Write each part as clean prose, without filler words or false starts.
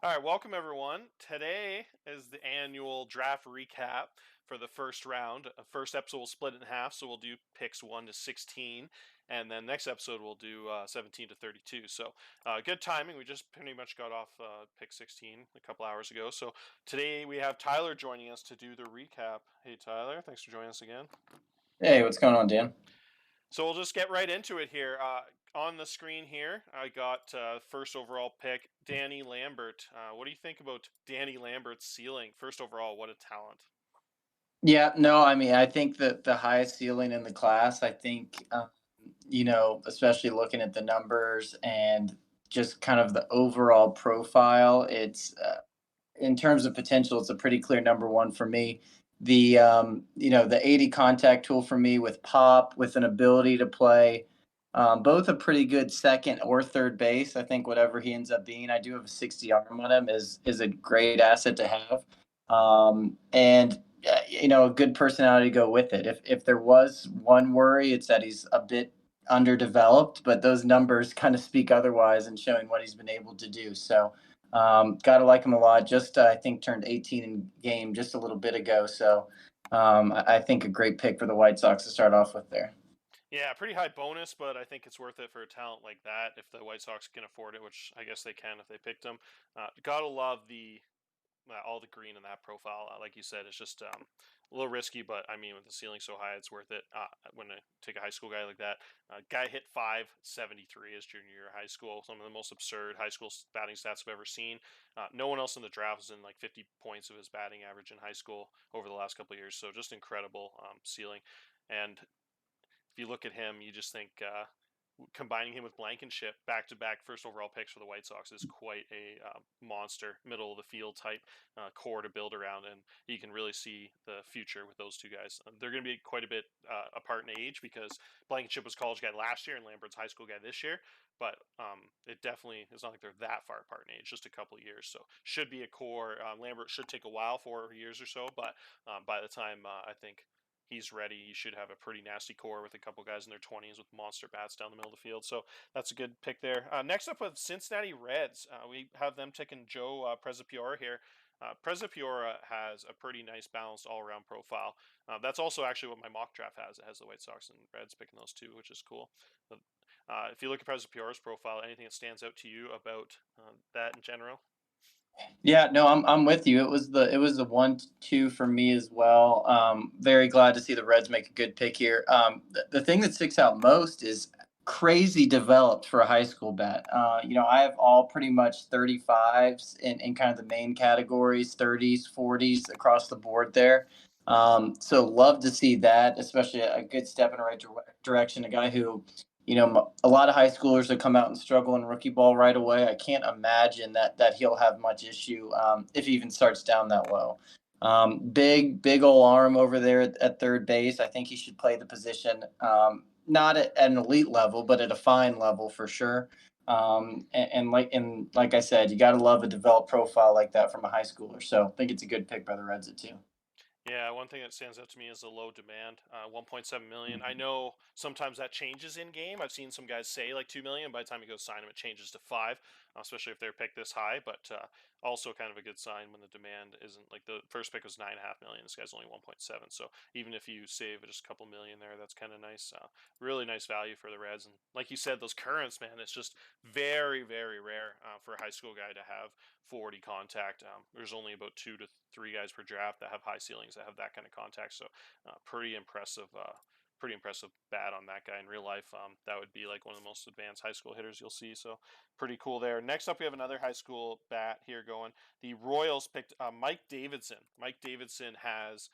All right, welcome everyone. Today is the annual draft recap for the first round. First episode will split it in half, so we'll do picks 1 to 16, and then next episode we'll do 17 to 32. So good timing. We just pretty much got off pick 16 a couple hours ago. So today we have Tyler joining us to do the recap. Hey Tyler, thanks for joining us again. Hey, what's going on, Dan? So we'll just get right into it here. On the screen here, I got first overall pick, Danny Lambert. What do you think about Danny Lambert's ceiling? First overall, what a talent. Yeah, no, I mean, I think that the highest ceiling in the class, I think, especially looking at the numbers and just kind of the overall profile, in terms of potential, it's a pretty clear number one for me. The 80 contact tool for me with pop, with an ability to play both a pretty good second or third base. I think whatever he ends up being, I do have a 60 arm on him is a great asset to have. And a good personality to go with it. If there was one worry, it's that he's a bit underdeveloped, but those numbers kind of speak otherwise and showing what he's been able to do. So gotta like him a lot. Just I think turned 18 in game just a little bit ago. So I think a great pick for the White Sox to start off with there. Yeah, pretty high bonus, but I think it's worth it for a talent like that if the White Sox can afford it, which I guess they can if they picked him. Gotta love the all the green in that profile. Like you said, it's just a little risky, but I mean, with the ceiling so high, it's worth it. When I take a high school guy like that, guy hit 573 his junior year of high school. Some of the most absurd high school batting stats I've ever seen. No one else in the draft was in like 50 points of his batting average in high school over the last couple of years. So just incredible ceiling. And if you look at him, you just think combining him with Blankenship, back-to-back first overall picks for the White Sox is quite a monster, middle of the field type core to build around, and you can really see the future with those two guys. They're going to be quite a bit apart in age because Blankenship was college guy last year and Lambert's high school guy this year, but it definitely is not like they're that far apart in age, just a couple of years. So should be a core. Lambert should take a while, 4 years or so, but by the time I think he's ready, you should have a pretty nasty core with a couple guys in their 20s with monster bats down the middle of the field. So that's a good pick there. Next up with Cincinnati Reds, we have them taking Joe Przepiora here. Przepiora has a pretty nice balanced all-around profile. That's also actually what my mock draft has. It has the White Sox and Reds picking those two, which is cool. But, if you look at Przepiora's profile, anything that stands out to you about that in general? Yeah, no, I'm with you. It was the 1-2 for me as well. Very glad to see the Reds make a good pick here. The thing that sticks out most is crazy developed for a high school bat. I have all pretty much 35s in kind of the main categories, 30s, 40s across the board there. So love to see that, especially a good step in the right direction. A guy who a lot of high schoolers that come out and struggle in rookie ball right away. I can't imagine that he'll have much issue if he even starts down that low. Big old arm over there at third base. I think he should play the position, not at an elite level, but at a fine level for sure. And like I said, you got to love a developed profile like that from a high schooler. So I think it's a good pick by the Reds at two. Yeah, one thing that stands out to me is the low demand, 1.7 million. I Mhm. know sometimes that changes in game. I've seen some guys say like 2 million. By the time you go sign them, it changes to five, especially if they're picked this high. But also kind of a good sign when the demand isn't like the first pick was 9.5 million. This guy's only 1.7. So even if you save just a couple million there, that's kind of nice. Really nice value for the Reds. And like you said, those currents, man, it's just very rare for a high school guy to have 40 contact. There's only about 2 to 3 guys per draft that have high ceilings that have that kind of contact. So pretty impressive. Pretty impressive bat on that guy in real life. That would be like one of the most advanced high school hitters you'll see. So pretty cool there. Next up, we have another high school bat here going. The Royals picked Mike Davidson. Mike Davidson has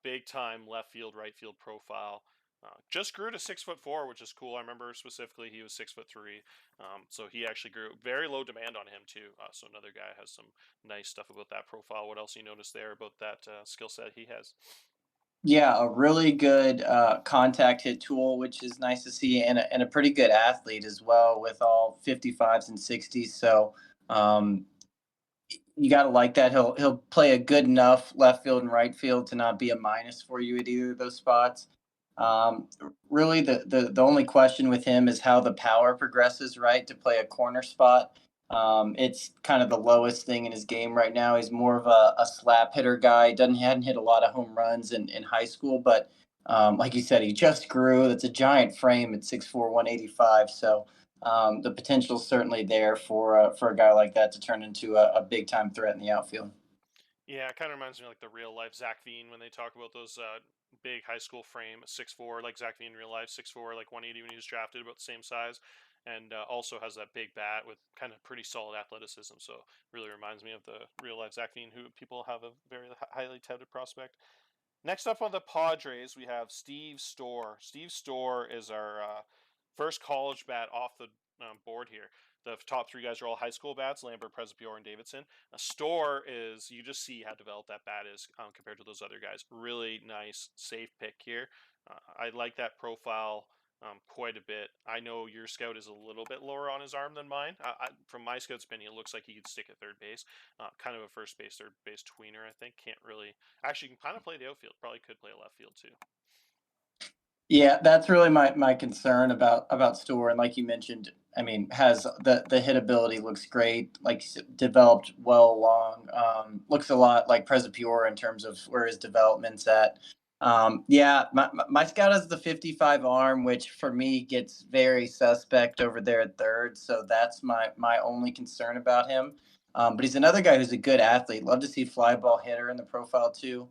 big time left field, right field profile. Just grew to 6'4", which is cool. I remember specifically he was 6'3", so he actually grew. Very low demand on him too. So another guy has some nice stuff about that profile. What else you noticed there about that skill set he has? Yeah, a really good contact hit tool, which is nice to see, and a pretty good athlete as well with all 55s and 60s. So um, you got to like that. He'll play a good enough left field and right field to not be a minus for you at either of those spots. Really, the only question with him is how the power progresses, right, to play a corner spot. It's kind of the lowest thing in his game right now. He's more of a slap hitter guy. Doesn't hadn't hit a lot of home runs in high school, but like you said, he just grew. That's a giant frame at 6'4", 185. So the potential is certainly there for a guy like that to turn into a big time threat in the outfield. Yeah, it kind of reminds me of like the real life Zach Veen when they talk about those big high school frame, 6'4", like Zach Veen in real life, 6'4", like 180 when he was drafted, about the same size, and also has that big bat with kind of pretty solid athleticism. So really reminds me of the real life Zach Veen, who people have a very highly touted prospect. Next up on the Padres, we have Steve Stoehr. Steve Stoehr is our first college bat off the board here. The top three guys are all high school bats: Lambert, Przepiora, and Davidson. Stoehr is, you just see how developed that bat is compared to those other guys. Really nice, safe pick here. I like that profile quite a bit. I know your scout is a little bit lower on his arm than mine. From my scout's opinion, it looks like he could stick at third base. Kind of a first base, third base tweener, I think. Can't really. Actually, can kind of play the outfield. Probably could play left field too. Yeah, that's really my concern about Stoehr. And like you mentioned, I mean, has the hit ability looks great. Like developed well along. Looks a lot like Przepiora in terms of where his development's at. Yeah, my scout has the 55 arm, which for me gets very suspect over there at third. So that's my only concern about him. But he's another guy who's a good athlete. Love to see fly ball hitter in the profile too.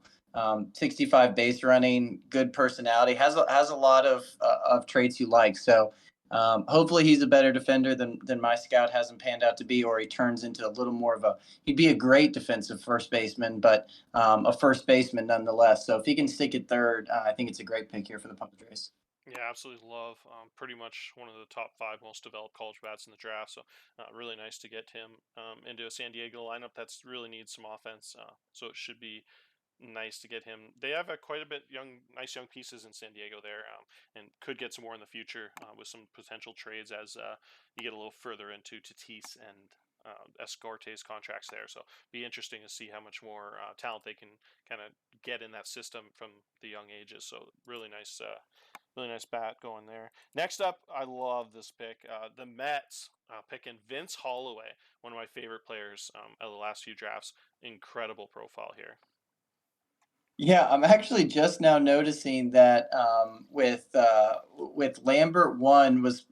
65 base running, good personality, has a lot of traits you like. So hopefully he's a better defender than my scout hasn't panned out to be, or he turns into a little more of a. He'd be a great defensive first baseman, but a first baseman nonetheless. So if he can stick at third, I think it's a great pick here for the Padres. Yeah, absolutely love. Pretty much one of the top five most developed college bats in the draft. So really nice to get him into a San Diego lineup that's really needs some offense. So it should be nice to get him. They have quite a bit nice young pieces in San Diego there, and could get some more in the future with some potential trades as you get a little further into Tatis and Escorte's contracts there. So be interesting to see how much more talent they can kind of get in that system from the young ages. So really nice bat going there. Next up, I love this pick. The Mets picking Vince Holloway, one of my favorite players of the last few drafts. Incredible profile here. Yeah, I'm actually just now noticing that with Lambert one was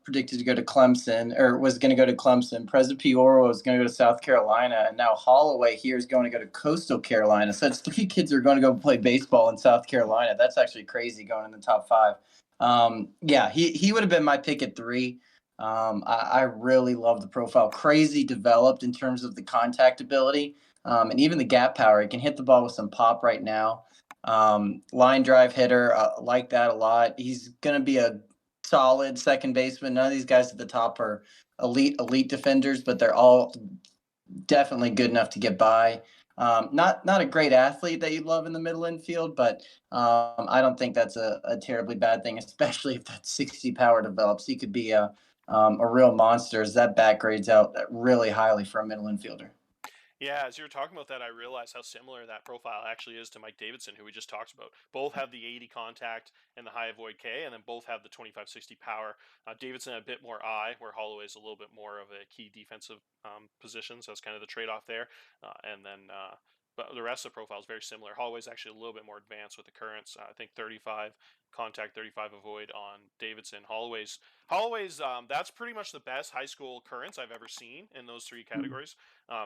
predicted to go to Clemson or was going to go to Clemson. Przepiora was going to go to South Carolina, and now Holloway here is going to go to Coastal Carolina. So it's three kids who are going to go play baseball in South Carolina. That's actually crazy going in the top five. Yeah, he would have been my pick at three. I really love the profile. Crazy developed in terms of the contact ability. And even the gap power. He can hit the ball with some pop right now. Line drive hitter, like that a lot. He's going to be a solid second baseman. None of these guys at the top are elite defenders, but they're all definitely good enough to get by. Not a great athlete that you love in the middle infield, but I don't think that's a terribly bad thing, especially if that 60 power develops. He could be a real monster as that bat grades out really highly for a middle infielder. Yeah, as you were talking about that, I realized how similar that profile actually is to Mike Davidson, who we just talked about. Both have the 80 contact and the high avoid K, and then both have the 25-60 power. Davidson a bit more eye, where Holloway's a little bit more of a key defensive position, so that's kind of the trade-off there. And then, but the rest of the profile is very similar. Holloway's actually a little bit more advanced with the currents. I think 35 contact, 35 avoid on Davidson. Holloway's that's pretty much the best high school currents I've ever seen in those three categories.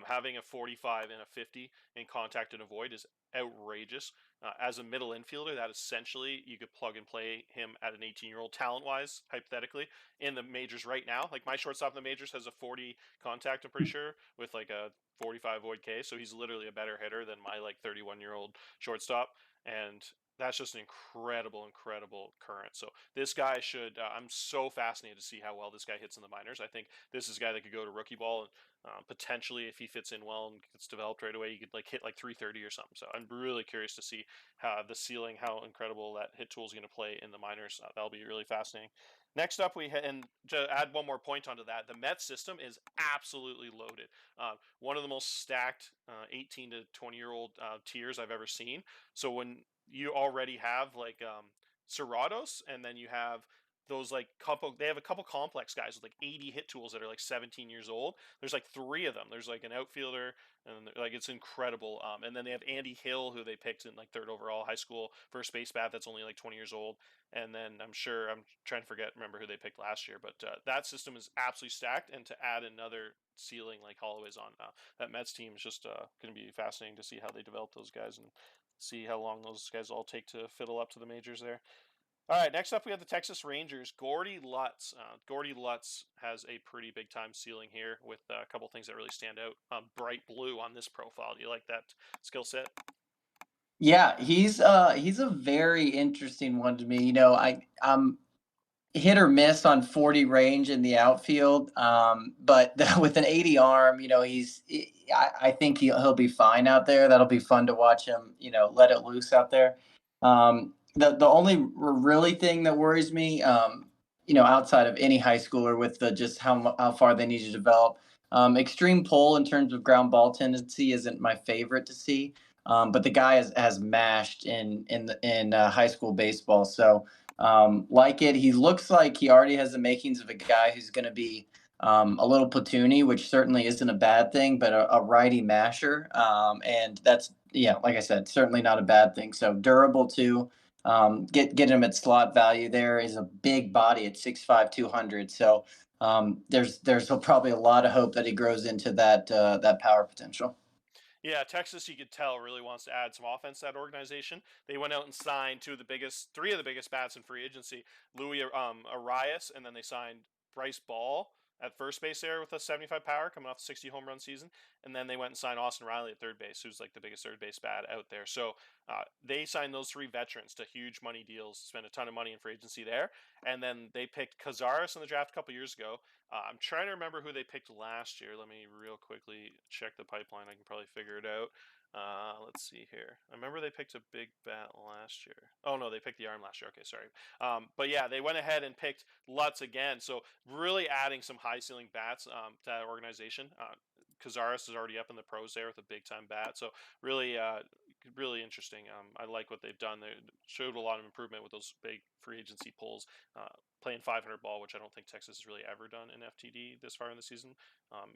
Having a 45 and a 50 in contact and avoid is outrageous. As a middle infielder, that essentially you could plug and play him at an 18-year-old talent-wise, hypothetically, in the majors right now. Like my shortstop in the majors has a 40 contact, I'm pretty sure, with like a 45 void K. So he's literally a better hitter than my like 31-year-old shortstop. And that's just an incredible current. So this guy should. I'm so fascinated to see how well this guy hits in the minors. I think this is a guy that could go to rookie ball and potentially, if he fits in well and gets developed right away, he could like hit like 330 or something. So I'm really curious to see how the ceiling, how incredible that hit tool is going to play in the minors. That'll be really fascinating. Next up, and to add one more point onto that, the Mets system is absolutely loaded. One of the most stacked 18 to 20-year-old tiers I've ever seen. So when you already have like Serratos, and then you have those they have a couple complex guys with like 80 hit tools that are like 17 years old. There's like three of them. There's like an outfielder, and like it's incredible. And then they have Andy Hill, who they picked in like third overall high school first base bat, that's only like 20 years old. And then I'm trying to remember who they picked last year, but that system is absolutely stacked. And to add another ceiling like Holloway's on that Mets team is just going to be fascinating to see how they develop those guys and see how long those guys all take to fiddle up to the majors there. All right, next up we have the Texas Rangers. Gordie Lutz. Gordie Lutz has a pretty big time ceiling here with a couple things that really stand out. Bright blue on this profile. Do you like that skill set? Yeah, he's a very interesting one to me. I'm hit or miss on 40 range in the outfield, but with an 80 arm, I think he'll be fine out there. That'll be fun to watch him, let it loose out there. The only really thing that worries me, outside of any high schooler with just how far they need to develop, extreme pull in terms of ground ball tendency isn't my favorite to see. But the guy has mashed in high school baseball, so like it. He looks like he already has the makings of a guy who's going to be a little platoony, which certainly isn't a bad thing, but a righty masher. And that's, yeah, like I said, certainly not a bad thing. So durable too. Get him at slot value there. He's a big body at 6'5", 200. So there's probably a lot of hope that he grows into that power potential. Yeah, Texas, you could tell, really wants to add some offense to that organization. They went out and signed three of the biggest bats in free agency, Louis Arias, and then they signed Bryce Ball at first base there with a 75 power coming off a 60 home run season. And then they went and signed Austin Riley at third base, who's like the biggest third base bat out there. So they signed those three veterans to huge money deals, spent a ton of money in free agency there. And then they picked Cazares in the draft a couple years ago. I'm trying to remember who they picked last year. Let me real quickly check the pipeline. I can probably figure it out. Let's see here. I remember they picked a big bat last year. Oh no, they picked the arm last year. Okay, sorry. But yeah, they went ahead and picked Lutz again. So really adding some high ceiling bats to that organization. Cazares is already up in the pros there with a big time bat. So really, really interesting. I like what they've done. They showed a lot of improvement with those big free agency pulls. Playing 500 ball, which I don't think Texas has really ever done in FTD this far in the season.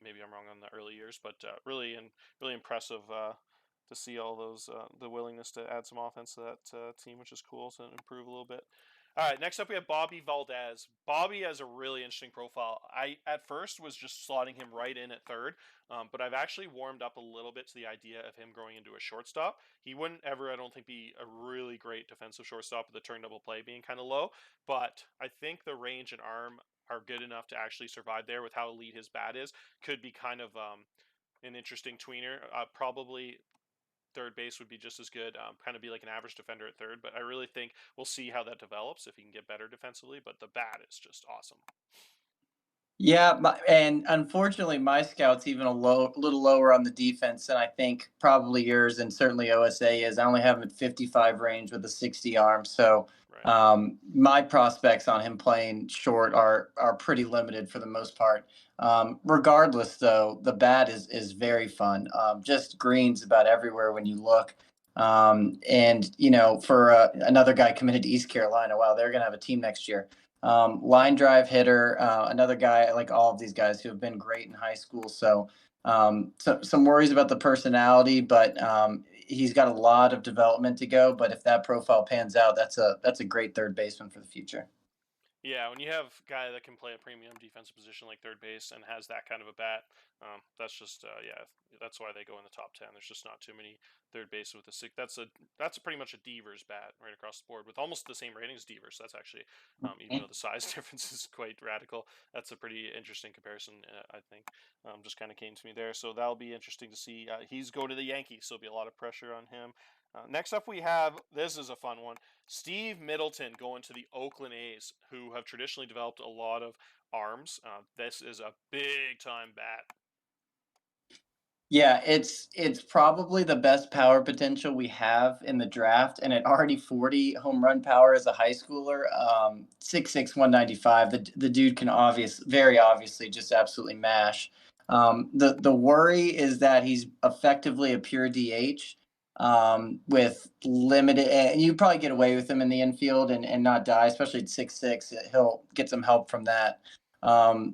Maybe I'm wrong on the early years, but really impressive to see all those the willingness to add some offense to that team, which is cool to improve a little bit. All right, next up we have Bobby Valdez. Bobby has a really interesting profile. I at first was just slotting him right in at third, but I've actually warmed up a little bit to the idea of him growing into a shortstop. He wouldn't ever, I don't think, be a really great defensive shortstop with the turn double play being kind of low, but I think the range and arm are good enough to actually survive there with how elite his bat is. Could be kind of an interesting tweener. Probably third base would be just as good, kind of be like an average defender at third. But I really think we'll see how that develops if he can get better defensively. But the bat is just awesome. Yeah, and unfortunately, my scout's even little lower on the defense than I think probably yours and certainly OSA is. I only have him at 55 range with a 60 arm, so Right. my prospects on him playing short are pretty limited for the most part. Regardless, though, the bat is very fun. Just greens about everywhere when you look. And for another guy committed to East Carolina, wow, they're gonna have a team next year. Line drive hitter, another guy. Like all of these guys who have been great in high school. So some worries about the personality, but he's got a lot of development to go. But if that profile pans out, that's a great third baseman for the future. Yeah, when you have a guy that can play a premium defensive position like third base and has that kind of a bat, that's just yeah, that's why they go in the top 10. There's just not too many third base with a six. That's pretty much a Devers bat right across the board with almost the same rating as Devers. That's actually even though the size difference is quite radical, that's a pretty interesting comparison. I think just kind of came to me there. So that'll be interesting to see. He's go to the Yankees, so there'll be a lot of pressure on him. Next up, we have this is a fun one. Steve Middleton going to the Oakland A's, who have traditionally developed a lot of arms. This is a big time bat. Yeah, it's probably the best power potential we have in the draft, and at already 40 home run power as a high schooler, 6'6", 195. The dude can very obviously just absolutely mash. The worry is that he's effectively a pure DH. with limited, and you probably get away with him in the infield and not die, especially at 6'6". He'll get some help from that.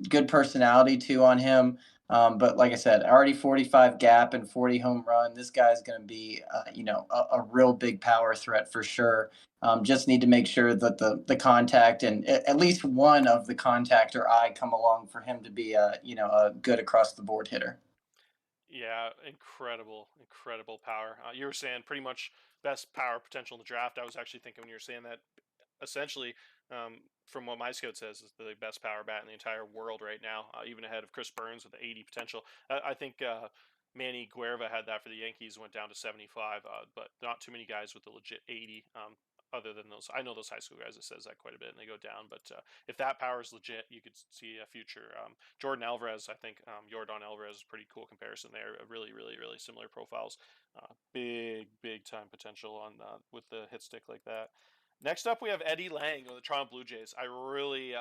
Good personality too on him. But like I said, already 45 gap and 40 home run. This guy's going to be, a real big power threat for sure. Just need to make sure that the contact and at least one of the contact or eye come along for him to be a good across the board hitter. Yeah, incredible power. You were saying pretty much best power potential in the draft. I was actually thinking when you were saying that, essentially, from what my scout says, is the best power bat in the entire world right now, even ahead of Chris Burns with the 80 potential. I think Manny Guerra had that for the Yankees, went down to 75, but not too many guys with the legit 80. Other than those, I know those high school guys that says that quite a bit, and they go down. But if that power is legit, you could see a future. Jordan Alvarez, I think Jordan Alvarez is a pretty cool comparison there. Really similar profiles. Big time potential on with the hit stick like that. Next up, we have Eddie Lang of the Toronto Blue Jays. I really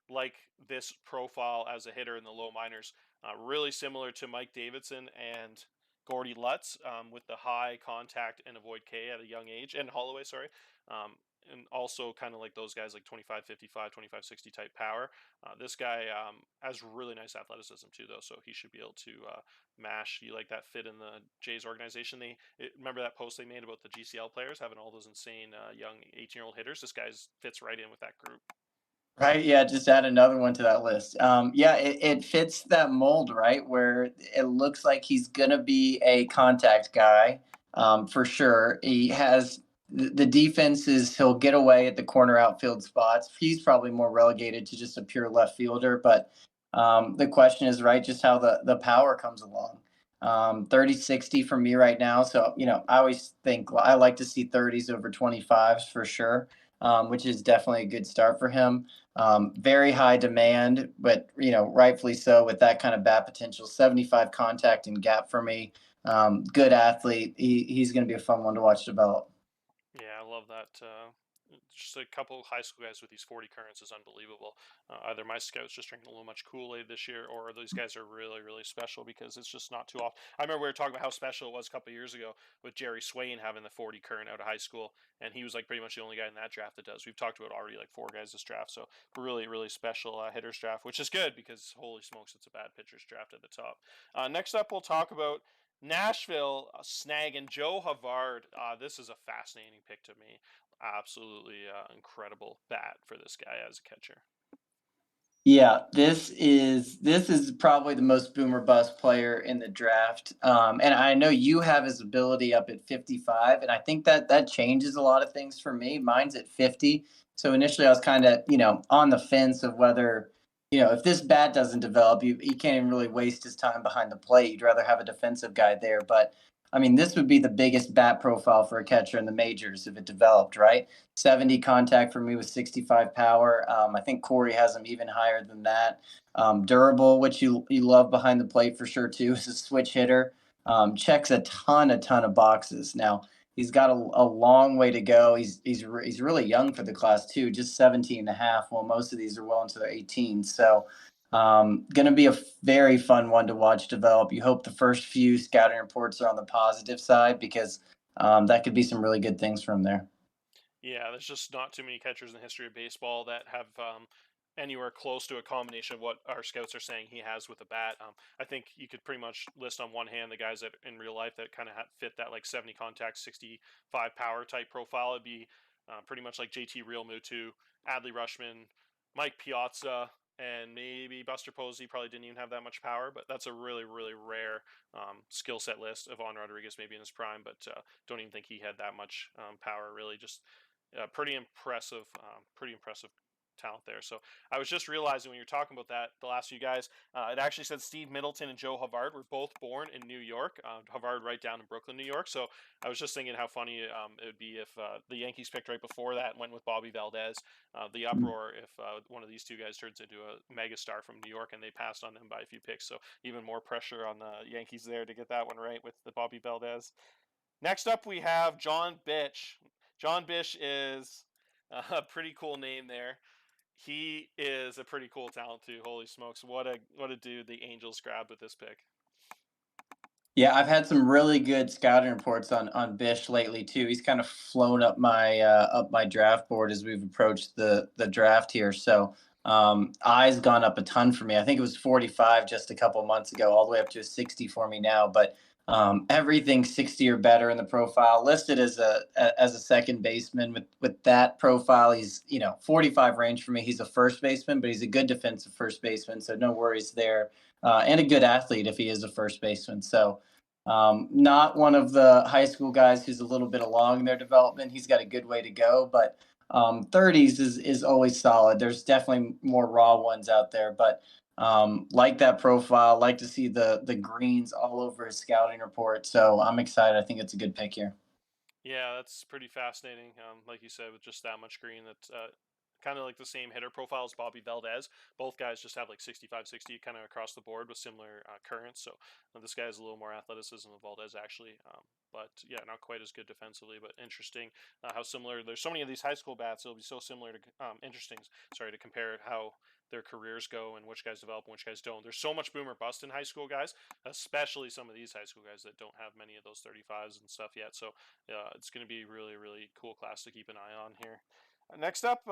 like this profile as a hitter in the low minors. Really similar to Mike Davidson and Gordie Lutz, with the high contact and avoid K at a young age, and Holloway, sorry. Um, and also kind of like those guys, like 25 55, 25 60 type power. This guy has really nice athleticism too, though, so he should be able to mash. You like that fit in the Jays organization? Remember that post they made about the GCL players having all those insane young 18-year-old hitters? This guy fits right in with that group. Right. Yeah. Just add another one to that list. Yeah, it fits that mold, right? Where it looks like he's going to be a contact guy, for sure. He has the defense is he'll get away at the corner outfield spots. He's probably more relegated to just a pure left fielder. But the question is, right, just how the power comes along. 30 60 for me right now. So, I always think I like to see 30s over 25s for sure, which is definitely a good start for him. Very high demand, but rightfully so with that kind of bat potential. 75 contact and gap for me. Good athlete. He's going to be a fun one to watch develop. Yeah, I love that. Just a couple high school guys with these 40 currents is unbelievable. Either my scouts just drinking a little much Kool-Aid this year, or these guys are really special because it's just not too often. I remember we were talking about how special it was a couple of years ago with Jerry Swain having the 40 current out of high school, and he was like pretty much the only guy in that draft that does. We've talked about already like four guys this draft, so really special hitters draft, which is good because holy smokes, it's a bad pitchers draft at the top. Next up, we'll talk about Nashville snagging Joe Havard. This is a fascinating pick to me. Absolutely incredible bat for this guy as a catcher. Yeah, this is probably the most boomer bust player in the draft, and I know you have his ability up at 55, and I think that changes a lot of things for me. Mine's at 50, so initially I was kind of on the fence of whether if this bat doesn't develop, you can't even really waste his time behind the plate. You'd rather have a defensive guy there, but I mean this would be the biggest bat profile for a catcher in the majors if it developed, right? 70 contact for me with 65 power. I think Corey has him even higher than that. Durable, which you love behind the plate for sure too, is a switch hitter. Checks a ton of boxes. Now he's got a long way to go. He's really young for the class too, just 17 and a half, while most of these are well into their 18. So going to be a very fun one to watch develop. You hope the first few scouting reports are on the positive side because that could be some really good things from there. Yeah, there's just not too many catchers in the history of baseball that have anywhere close to a combination of what our scouts are saying he has with a bat. I think you could pretty much list on one hand the guys that in real life that kind of fit that like 70 contact, 65 power type profile. It'd be pretty much like JT Realmuto, Adley Rushman, Mike Piazza, and maybe Buster Posey. Probably didn't even have that much power, but that's a really rare skill set list. Ivan Rodriguez maybe in his prime, but don't even think he had that much power. Really, just pretty impressive talent there. So I was just realizing when you're talking about that, the last few guys, it actually said Steve Middleton and Joe Havard were both born in New York. Havard right down in Brooklyn, New York. So I was just thinking how funny it would be if the Yankees picked right before that and went with Bobby Valdez. The uproar if one of these two guys turns into a megastar from New York and they passed on him by a few picks. So even more pressure on the Yankees there to get that one right with the Bobby Valdez. Next up, we have John Bish. John Bish is a pretty cool name there. He is a pretty cool talent too. Holy smokes, what a dude the Angels grabbed with this pick. Yeah, I've had some really good scouting reports on Bish lately too. He's kind of flown up my draft board as we've approached the draft here. So eyes gone up a ton for me. I think it was 45 just a couple months ago, all the way up to a 60 for me now. But everything 60 or better in the profile, listed as a second baseman with that profile. He's 45 range for me. He's a first baseman, but he's a good defensive first baseman, so no worries there. And a good athlete if he is a first baseman. So not one of the high school guys who's a little bit along in their development. He's got a good way to go, but 30s is always solid. There's definitely more raw ones out there, but like that profile, like to see the greens all over his scouting report. So I'm excited. I think it's a good pick here. Yeah, that's pretty fascinating. Like you said, with just that much green, that's kind of like the same hitter profile as Bobby Valdez. Both guys just have like 65, 60 kind of across the board with similar currents. So this guy has a little more athleticism than Valdez actually. But yeah, not quite as good defensively, but interesting how similar. There's so many of these high school bats. It'll be so similar to interesting. Sorry, to compare how their careers go and which guys develop and which guys don't. There's so much boom or bust in high school guys, especially some of these high school guys that don't have many of those 35s and stuff yet. So it's going to be really, really cool class to keep an eye on here. Next up,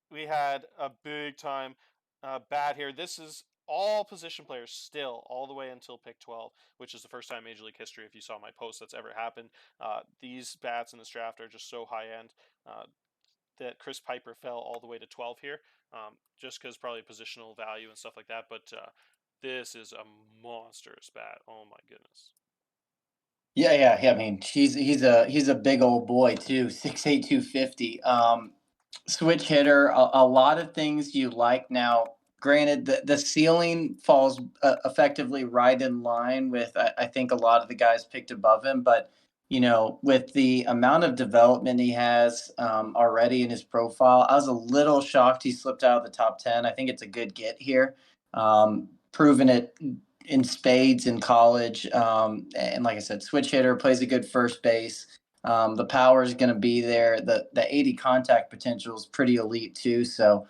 we had a big time bat here. This is all position players still, all the way until pick 12, which is the first time in Major League history, if you saw my post, that's ever happened. These bats in this draft are just so high end that Chris Piper fell all the way to 12 here, just because probably positional value and stuff like that. But this is a monstrous bat. Oh my goodness. Yeah. I mean, he's a big old boy too, 6'8", 250. Switch hitter, a lot of things you like. Now, granted, the ceiling falls effectively right in line with I think a lot of the guys picked above him, but with the amount of development he has already in his profile, I was a little shocked he slipped out of the top 10. I think it's a good get here. Proven it in spades in college. And like I said, switch hitter, plays a good first base. The power is going to be there. The 80 contact potential is pretty elite too. So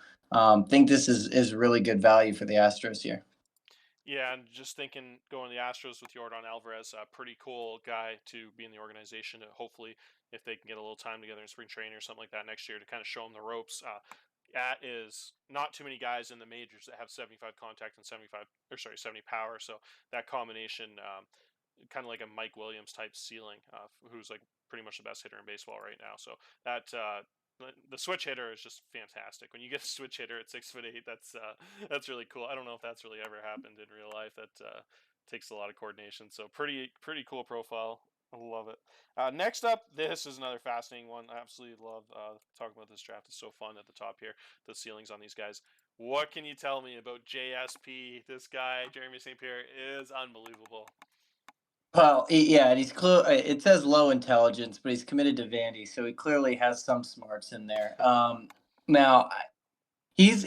think this is really good value for the Astros here. Yeah, and just thinking going to the Astros with Jordan Alvarez, a pretty cool guy to be in the organization. Hopefully, if they can get a little time together in spring training or something like that next year to kind of show them the ropes. That is not too many guys in the majors that have 75 contact and 70 power. So that combination, kind of like a Mike Williams type ceiling, who's like pretty much the best hitter in baseball right now. So that the switch hitter is just fantastic. When you get a switch hitter at 6'8", that's really cool. I don't know if that's really ever happened in real life. That takes a lot of coordination. So pretty cool profile. I love it. Next up, this is another fascinating one. I absolutely love talking about this draft. It's so fun at the top here. The ceilings on these guys. What can you tell me about JSP? This guy, Jeremy St. Pierre, is unbelievable. Well, yeah, and he's it says low intelligence, but he's committed to Vandy, so he clearly has some smarts in there. Now, he's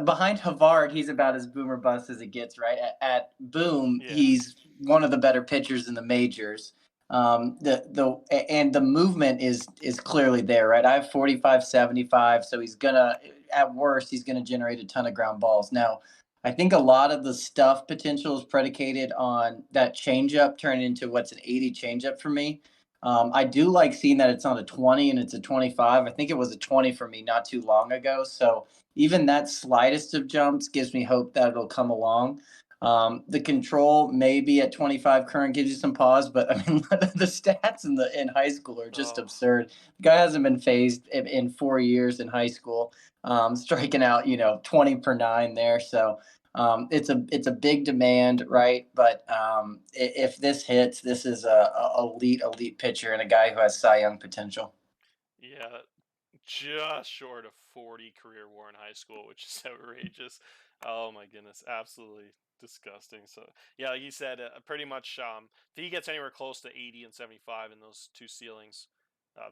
behind Havard. He's about as boomer bust as it gets, right? At boom, Yeah. he's one of the better pitchers in the majors. The movement is clearly there, right? I have 45, 75, so he's gonna at worst he's gonna generate a ton of ground balls. Now, I think a lot of the stuff potential is predicated on that changeup turning into what's an 80 changeup for me. I do like seeing that it's not a 20 and it's a 25. I think it was a 20 for me not too long ago. So even that slightest of jumps gives me hope that it'll come along. The control maybe at 25 current gives you some pause, but I mean the stats in high school are just Oh, absurd. The guy hasn't been phased in 4 years in high school, striking out 20 per nine there. So it's a big demand, right? But if this hits, this is a elite pitcher and a guy who has Cy Young potential. yeah. Just short of 40 career WAR in high school, which is outrageous. Oh my goodness, absolutely disgusting. So yeah, like you said, pretty much if he gets anywhere close to 80 and 75 in those two ceilings,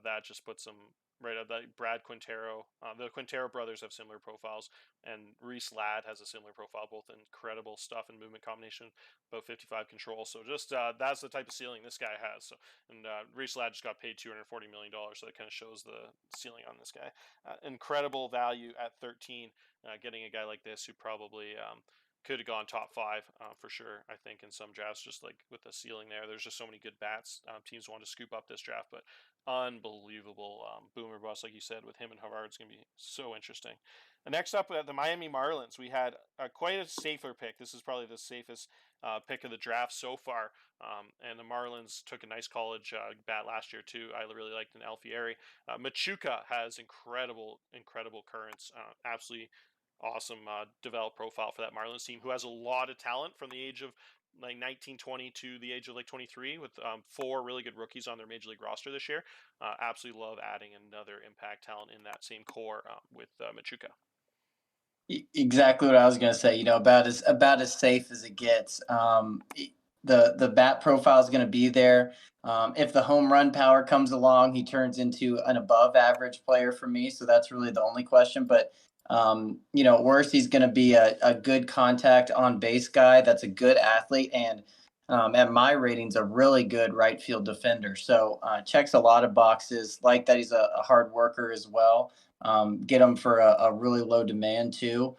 that just puts him right at that. Brad Quintero, the Quintero brothers have similar profiles, and Reese Ladd has a similar profile, both incredible stuff and movement combination, about 55 control. So just that's the type of ceiling this guy has. So and Reese Ladd just got paid $240 million, so that kind of shows the ceiling on this guy. Incredible value at 13, getting a guy like this who probably could have gone top five for sure. I think in some drafts, just like with the ceiling there, there's just so many good bats. Teams want to scoop up this draft, but unbelievable boomer bust, like you said, with him and Havard. It's going to be so interesting. And next up, the Miami Marlins. We had quite a safer pick. This is probably the safest pick of the draft so far. And the Marlins took a nice college bat last year too. I really liked an Alfieri. Machuca has incredible currents. Absolutely awesome developed profile for that Marlins team, who has a lot of talent from the age of like 19, 20 to the age of like 23, with 4 really good rookies on their major league roster this year. Absolutely love adding another impact talent in that same core with Machuca. Exactly what I was going to say. About as safe as it gets. The bat profile is going to be there. If the home run power comes along, he turns into an above average player for me. So that's really the only question. But worse, he's going to be a good contact on base guy. That's a good athlete, and at my ratings, a really good right field defender. So checks a lot of boxes. Like that, he's a hard worker as well. Get him for a really low demand too.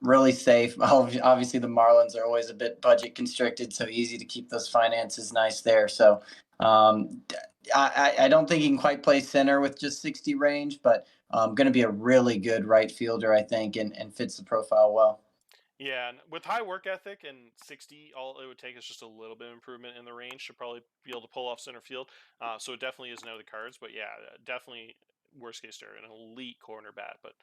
Really safe. Obviously, the Marlins are always a bit budget constricted, so easy to keep those finances nice there. So I don't think he can quite play center with just 60 range, but going to be a really good right fielder, I think, and fits the profile well. Yeah, and with high work ethic and 60, all it would take is just a little bit of improvement in the range to probably be able to pull off center field. So it definitely isn't out of the cards. But yeah, definitely worst case scenario, an elite corner bat, but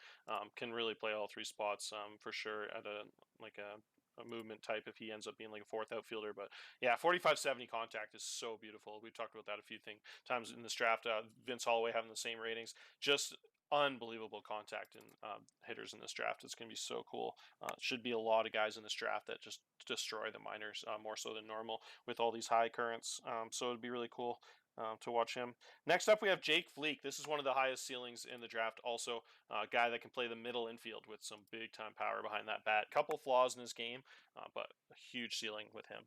can really play all 3 spots for sure at a movement type if he ends up being like a fourth outfielder. But yeah, 45-70 contact is so beautiful. We've talked about that a few times in this draft. Vince Holloway having the same ratings. Just unbelievable contact and hitters in this draft. It's going to be so cool. Should be a lot of guys in this draft that just destroy the minors more so than normal with all these high currents. So it'd be really cool to watch him. Next up, we have Jake Fleek. This is one of the highest ceilings in the draft. Also, a guy that can play the middle infield with some big time power behind that bat. Couple flaws in his game, but a huge ceiling with him.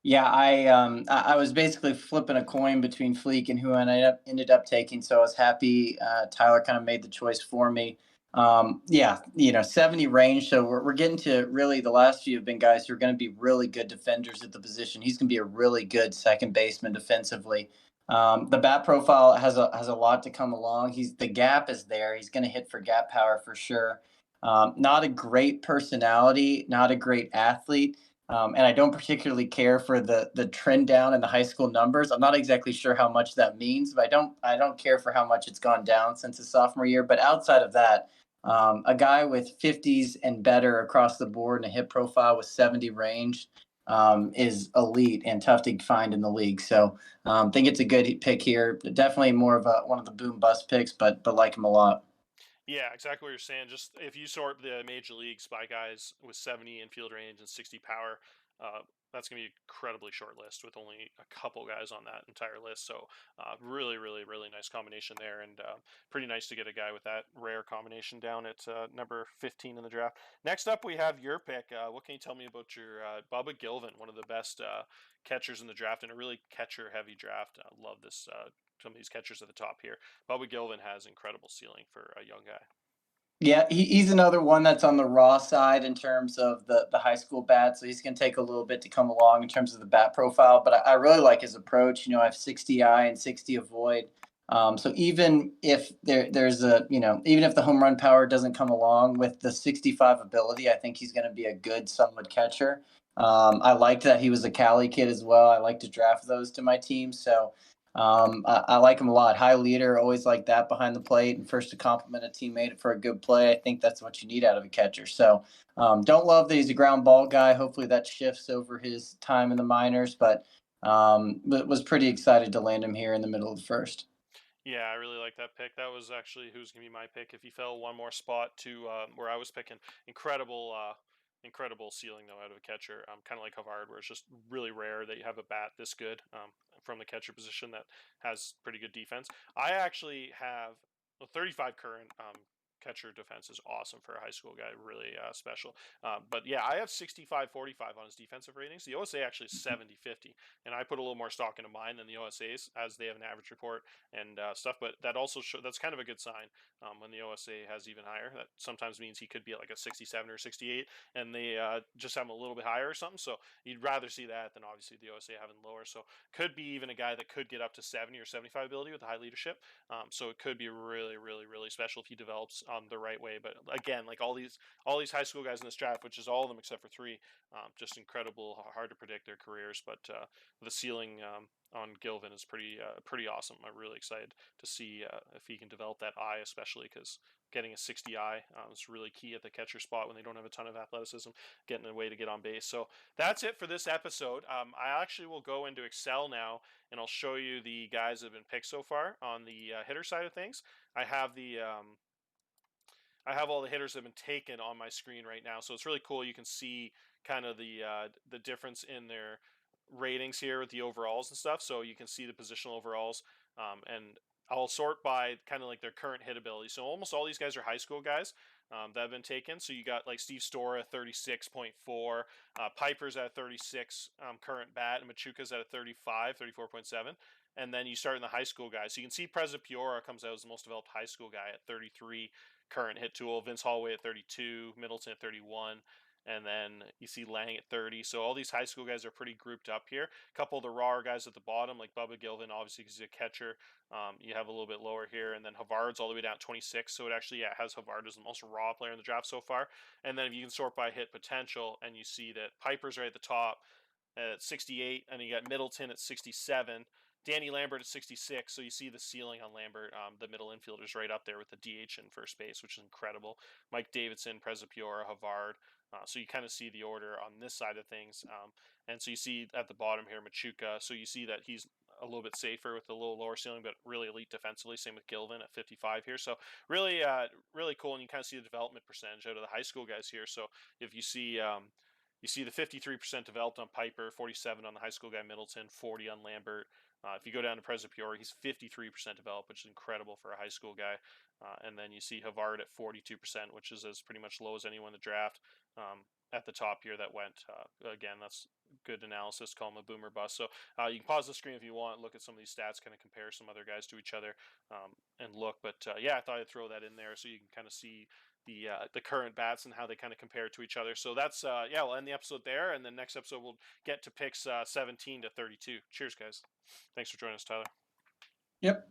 Yeah, I was basically flipping a coin between Fleek and who I ended up taking, so I was happy Tyler kind of made the choice for me. Yeah, 70 range, so we're getting to really the last few have been guys who are going to be really good defenders at the position. He's going to be a really good second baseman defensively. The bat profile has a lot to come along. The gap is there. He's going to hit for gap power for sure. Not a great personality, not a great athlete. And I don't particularly care for the trend down in the high school numbers. I'm not exactly sure how much that means, but I don't care for how much it's gone down since his sophomore year. But outside of that, a guy with 50s and better across the board and a hit profile with 70 range is elite and tough to find in the league. So I think it's a good pick here. Definitely more of one of the boom bust picks, but like him a lot. Yeah, exactly what you're saying. Just if you sort the major leagues by guys with 70 infield range and 60 power, that's going to be an incredibly short list with only a couple guys on that entire list. So, really nice combination there, and pretty nice to get a guy with that rare combination down at number 15 in the draft. Next up, we have your pick. What can you tell me about your Bubba Gilvin, one of the best catchers in the draft, in a really catcher-heavy draft? I love this. Some of these catchers at the top here. Bubba Gilvin has incredible ceiling for a young guy. Yeah, he's another one that's on the raw side in terms of the high school bat. So he's going to take a little bit to come along in terms of the bat profile. But I really like his approach. I have 60 eye and 60 avoid. So even if there's even if the home run power doesn't come along with the 65 ability, I think he's going to be a good solid catcher. I liked that he was a Cali kid as well. I like to draft those to my team. So I like him a lot. High leader, always like that behind the plate, and first to compliment a teammate for a good play. I think that's what you need out of a catcher. So don't love that he's a ground ball guy. Hopefully that shifts over his time in the minors, but was pretty excited to land him here in the middle of the first. Yeah, I really like that pick. That was actually who's gonna be my pick if he fell one more spot to where I was picking. Incredible ceiling though out of a catcher. Kind of like Havard, where it's just really rare that you have a bat this good from the catcher position that has pretty good defense. I actually have a 35 current catcher defense is awesome for a high school guy, really special. But yeah, I have 65-45 on his defensive ratings. The OSA actually is 70-50, and I put a little more stock into mine than the OSA's, as they have an average report and stuff. But that also that's kind of a good sign when the OSA has even higher. That sometimes means he could be like a 67 or 68, and they just have him a little bit higher or something. So you'd rather see that than obviously the OSA having lower. So could be even a guy that could get up to 70 or 75 ability with high leadership. So it could be really, really, really special if he develops the right way. But again, like all these high school guys in this draft, which is all of them except for 3, just incredible, hard to predict their careers. But the ceiling on Gilvin is pretty awesome. I'm really excited to see if he can develop that eye, especially because getting a 60 eye is really key at the catcher spot when they don't have a ton of athleticism, getting a way to get on base. So that's it for this episode. I actually will go into Excel now, and I'll show you the guys that have been picked so far on the hitter side of things. I have all the hitters that have been taken on my screen right now, so it's really cool. You can see kind of the difference in their ratings here with the overalls and stuff. So you can see the positional overalls, and I'll sort by kind of like their current hit ability. So almost all these guys are high school guys that have been taken. So you got like Steve Stoehr at 36.4, Piper's at 36 current bat, and Machuca's at a 35, 34.7. And then you start in the high school guys. So you can see Przepiora comes out as the most developed high school guy at 33 current hit tool, Vince Holloway at 32, Middleton at 31, and then you see Lang at 30. So all these high school guys are pretty grouped up here. A couple of the raw guys at the bottom, like Bubba Gilvin, obviously because he's a catcher, you have a little bit lower here. And then Havard's all the way down at 26. So it actually has Havard as the most raw player in the draft so far. And then if you can sort by hit potential, and you see that Piper's right at the top at 68, and you got Middleton at 67. Danny Lambert at 66, so you see the ceiling on Lambert. The middle infielders right up there with the DH in first base, which is incredible. Mike Davidson, Przepiora, Havard. So you kind of see the order on this side of things. And so you see at the bottom here, Machuca. So you see that he's a little bit safer with a little lower ceiling, but really elite defensively. Same with Gilvin at 55 here. So really, really cool. And you kind of see the development percentage out of the high school guys here. So if you see the 53% developed on Piper, 47 on the high school guy Middleton, 40 on Lambert. If you go down to Przepiora, he's 53% developed, which is incredible for a high school guy. And then you see Havard at 42%, which is as pretty much low as anyone in the draft. At the top here that went, again, that's good analysis, call him a boomer bust. So you can pause the screen if you want, look at some of these stats, kind of compare some other guys to each other and look. But yeah, I thought I'd throw that in there so you can kind of see the current bats and how they kind of compare to each other. So that's we'll end the episode there, and then next episode we'll get to picks 17 to 32. Cheers, guys. Thanks for joining us, Tyler. Yep.